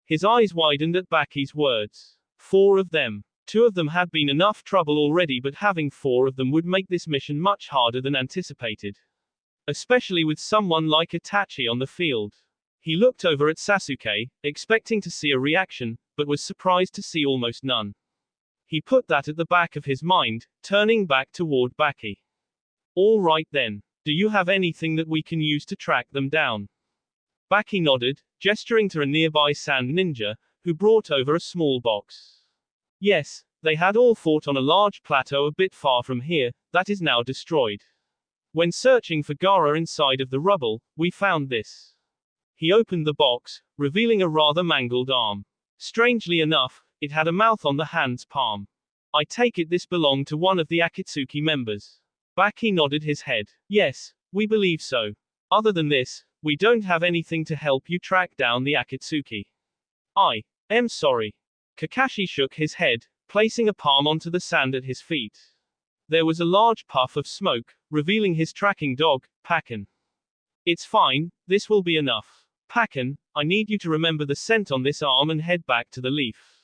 His eyes widened at Baki's words. 4 of them. 2 of them had been enough trouble already, but having 4 of them would make this mission much harder than anticipated. Especially with someone like Itachi on the field. He looked over at Sasuke, expecting to see a reaction, but was surprised to see almost none. He put that at the back of his mind, turning back toward Baki. All right then. Do you have anything that we can use to track them down? Baki nodded, gesturing to a nearby sand ninja, who brought over a small box. Yes, they had all fought on a large plateau a bit far from here, that is now destroyed. When searching for Gaara inside of the rubble, we found this. He opened the box, revealing a rather mangled arm. Strangely enough, it had a mouth on the hand's palm. I take it this belonged to one of the Akatsuki members. Baki nodded his head. Yes, we believe so. Other than this, we don't have anything to help you track down the Akatsuki. I am sorry. Kakashi shook his head, placing a palm onto the sand at his feet. There was a large puff of smoke, revealing his tracking dog, Pakken. It's fine, this will be enough. Pakken, I need you to remember the scent on this arm and head back to the leaf.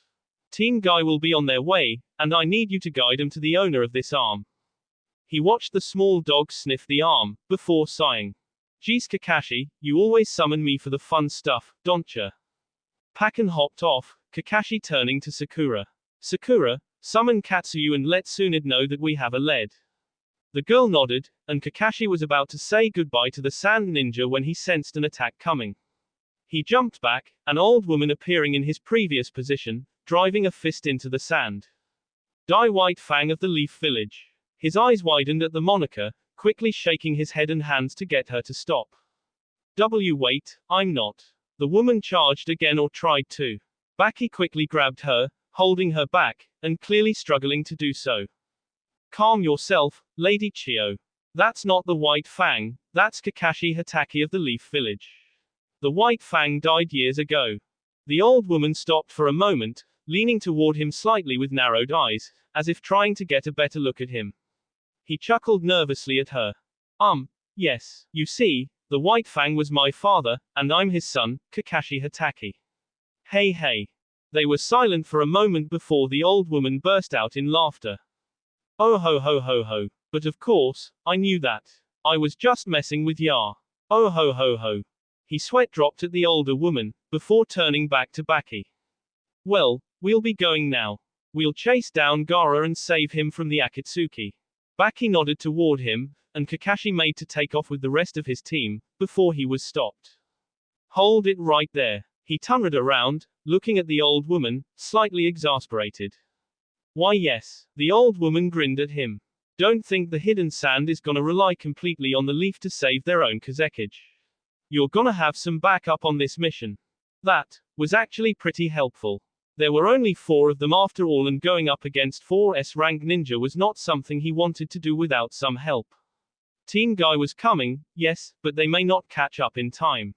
Team Guy will be on their way, and I need you to guide him to the owner of this arm. He watched the small dog sniff the arm, before sighing. Geez Kakashi, you always summon me for the fun stuff, don't ya? Pakken hopped off, Kakashi turning to Sakura. Sakura, summon Katsuyu and let Tsunade know that we have a lead. The girl nodded, and Kakashi was about to say goodbye to the sand ninja when he sensed an attack coming. He jumped back, an old woman appearing in his previous position, driving a fist into the sand. Die White Fang of the Leaf Village. His eyes widened at the moniker, quickly shaking his head and hands to get her to stop. Wait, I'm not. The woman charged again or tried to. Baki quickly grabbed her, holding her back, and clearly struggling to do so. Calm yourself, Lady Chio. That's not the White Fang, that's Kakashi Hatake of the Leaf Village. The White Fang died years ago. The old woman stopped for a moment, leaning toward him slightly with narrowed eyes, as if trying to get a better look at him. He chuckled nervously at her. Yes, you see, the White Fang was my father, and I'm his son, Kakashi Hatake. Hey. They were silent for a moment before the old woman burst out in laughter. Oh ho. But of course, I knew that. I was just messing with ya. Oh ho. He sweat dropped at the older woman, before turning back to Baki. Well, we'll be going now. We'll chase down Gaara and save him from the Akatsuki. Baki nodded toward him, and Kakashi made to take off with the rest of his team, before he was stopped. Hold it right there. He turned around, looking at the old woman, slightly exasperated. Why yes, the old woman grinned at him. Don't think the hidden sand is gonna rely completely on the leaf to save their own Kazekage. You're gonna have some backup on this mission. That was actually pretty helpful. There were only 4 of them after all, and going up against 4 S-rank ninja was not something he wanted to do without some help. Team Guy was coming, yes, but they may not catch up in time.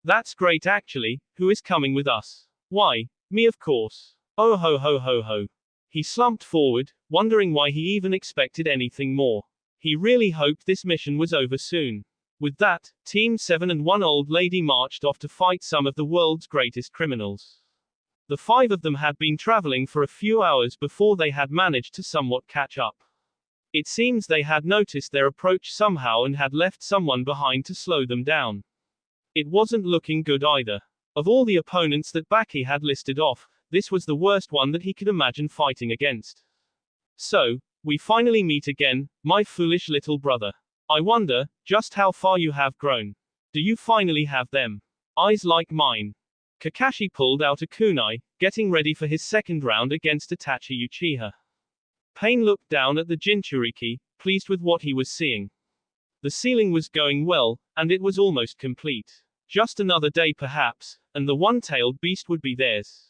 That's great actually, who is coming with us? Why, me of course. Oh ho. He slumped forward, wondering why he even expected anything more. He really hoped this mission was over soon. With that, Team 7 and one old lady marched off to fight some of the world's greatest criminals. The 5 of them had been traveling for a few hours before they had managed to somewhat catch up. It seems they had noticed their approach somehow and had left someone behind to slow them down. It wasn't looking good either. Of all the opponents that Baki had listed off, this was the worst one that he could imagine fighting against. So, we finally meet again, my foolish little brother. I wonder, just how far you have grown. Do you finally have them? Eyes like mine. Kakashi pulled out a kunai, getting ready for his second round against Itachi Uchiha. Pain looked down at the Jinchuriki, pleased with what he was seeing. The ceiling was going well, and it was almost complete. Just another day perhaps, and the one-tailed beast would be theirs.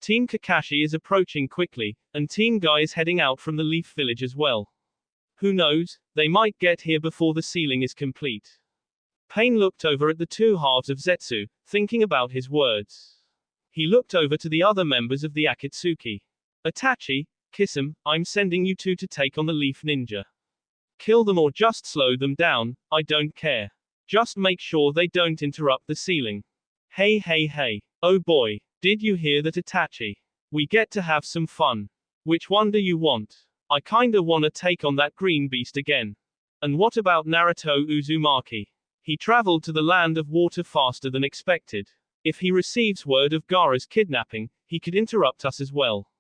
Team Kakashi is approaching quickly, and Team Guy is heading out from the Leaf Village as well. Who knows, they might get here before the ceiling is complete. Pain looked over at the 2 halves of Zetsu, thinking about his words. He looked over to the other members of the Akatsuki. Itachi, kiss 'em, I'm sending you 2 to take on the Leaf Ninja. Kill them or just slow them down, I don't care. Just make sure they don't interrupt the ceiling. Hey. Oh boy, did you hear that, Itachi? We get to have some fun. Which one do you want? I kinda wanna take on that green beast again. And what about Naruto Uzumaki? He traveled to the land of water faster than expected. If he receives word of Gaara's kidnapping, he could interrupt us as well.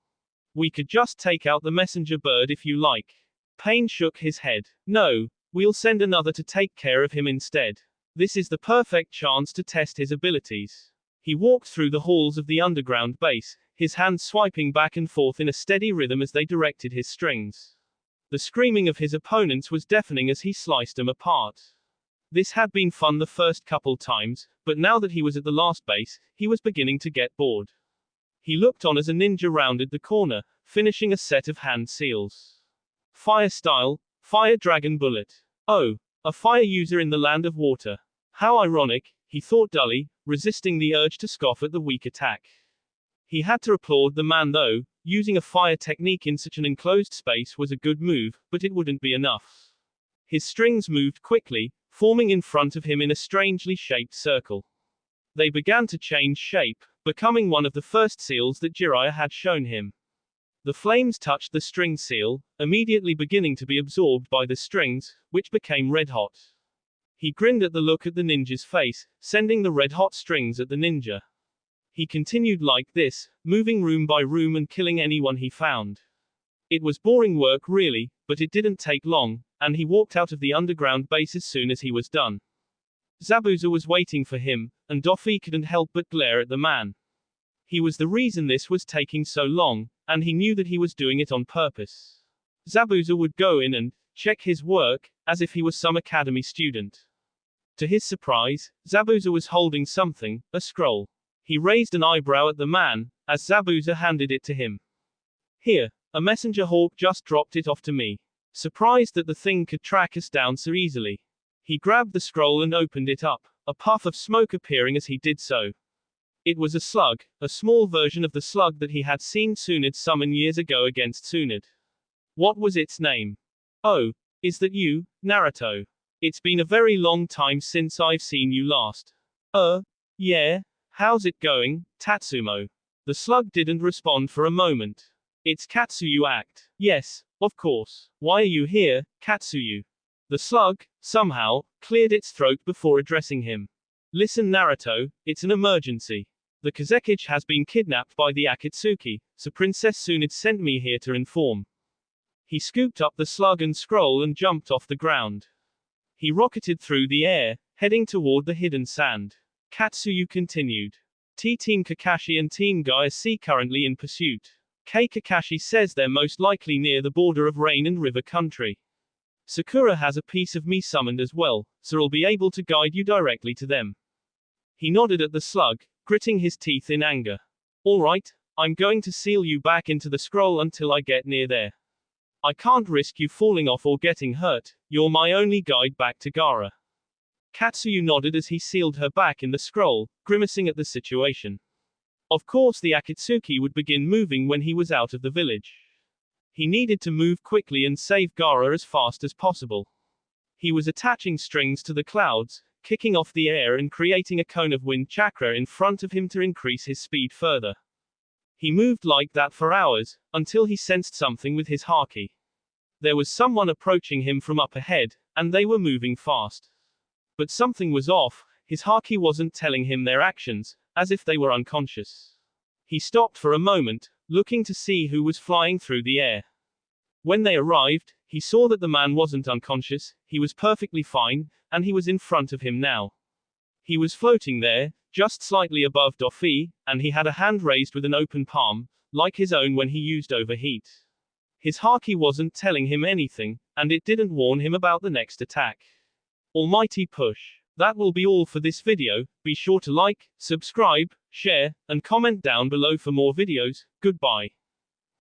We could just take out the messenger bird if you like. Pain shook his head. No, we'll send another to take care of him instead. This is the perfect chance to test his abilities. He walked through the halls of the underground base, his hands swiping back and forth in a steady rhythm as they directed his strings. The screaming of his opponents was deafening as he sliced them apart. This had been fun the first couple times, but now that he was at the last base, he was beginning to get bored. He looked on as a ninja rounded the corner, finishing a set of hand seals. Fire style, fire dragon bullet. Oh, a fire user in the land of water. How ironic, he thought dully, resisting the urge to scoff at the weak attack. He had to applaud the man though, using a fire technique in such an enclosed space was a good move, but it wouldn't be enough. His strings moved quickly, forming in front of him in a strangely shaped circle. They began to change shape, becoming one of the first seals that Jiraiya had shown him. The flames touched the string seal, immediately beginning to be absorbed by the strings, which became red hot. He grinned at the look at the ninja's face, sending the red-hot strings at the ninja. He continued like this, moving room by room and killing anyone he found. It was boring work really, but it didn't take long, and he walked out of the underground base as soon as he was done. Zabuza was waiting for him, and Doffy couldn't help but glare at the man. He was the reason this was taking so long, and he knew that he was doing it on purpose. Zabuza would go in and check his work, as if he was some academy student. To his surprise, Zabuza was holding something, a scroll. He raised an eyebrow at the man, as Zabuza handed it to him. Here, a messenger hawk just dropped it off to me. Surprised that the thing could track us down so easily. He grabbed the scroll and opened it up, a puff of smoke appearing as he did so. It was a slug, a small version of the slug that he had seen Tsunade summon years ago against Tsunade. What was its name? Oh, is that you, Naruto? It's been a very long time since I've seen you last. Yeah, how's it going, Tatsumo? The slug didn't respond for a moment. It's Katsuyu act. Yes, of course. Why are you here, Katsuyu? The slug, somehow, cleared its throat before addressing him. Listen Naruto, it's an emergency. The Kazekage has been kidnapped by the Akatsuki, so Princess Tsunade sent me here to inform. He scooped up the slug and scroll and jumped off the ground. He rocketed through the air, heading toward the hidden sand. Katsuyu continued. Team Kakashi and Team Gaia C currently in pursuit. Kakashi says they're most likely near the border of rain and river country. Sakura has a piece of me summoned as well, so I'll be able to guide you directly to them. He nodded at the slug, gritting his teeth in anger. Alright, I'm going to seal you back into the scroll until I get near there. I can't risk you falling off or getting hurt, you're my only guide back to Gaara. Katsuyu nodded as he sealed her back in the scroll, grimacing at the situation. Of course the Akatsuki would begin moving when he was out of the village. He needed to move quickly and save Gaara as fast as possible. He was attaching strings to the clouds, kicking off the air and creating a cone of wind chakra in front of him to increase his speed further. He moved like that for hours, until he sensed something with his haki. There was someone approaching him from up ahead, and they were moving fast. But something was off, his haki wasn't telling him their actions, as if they were unconscious. He stopped for a moment, looking to see who was flying through the air. When they arrived, he saw that the man wasn't unconscious, he was perfectly fine, and he was in front of him now. He was floating there, just slightly above Doffy, and he had a hand raised with an open palm, like his own when he used overheat. His haki wasn't telling him anything, and it didn't warn him about the next attack. Almighty push. That will be all for this video. Be sure to like, subscribe, share, and comment down below for more videos. Goodbye.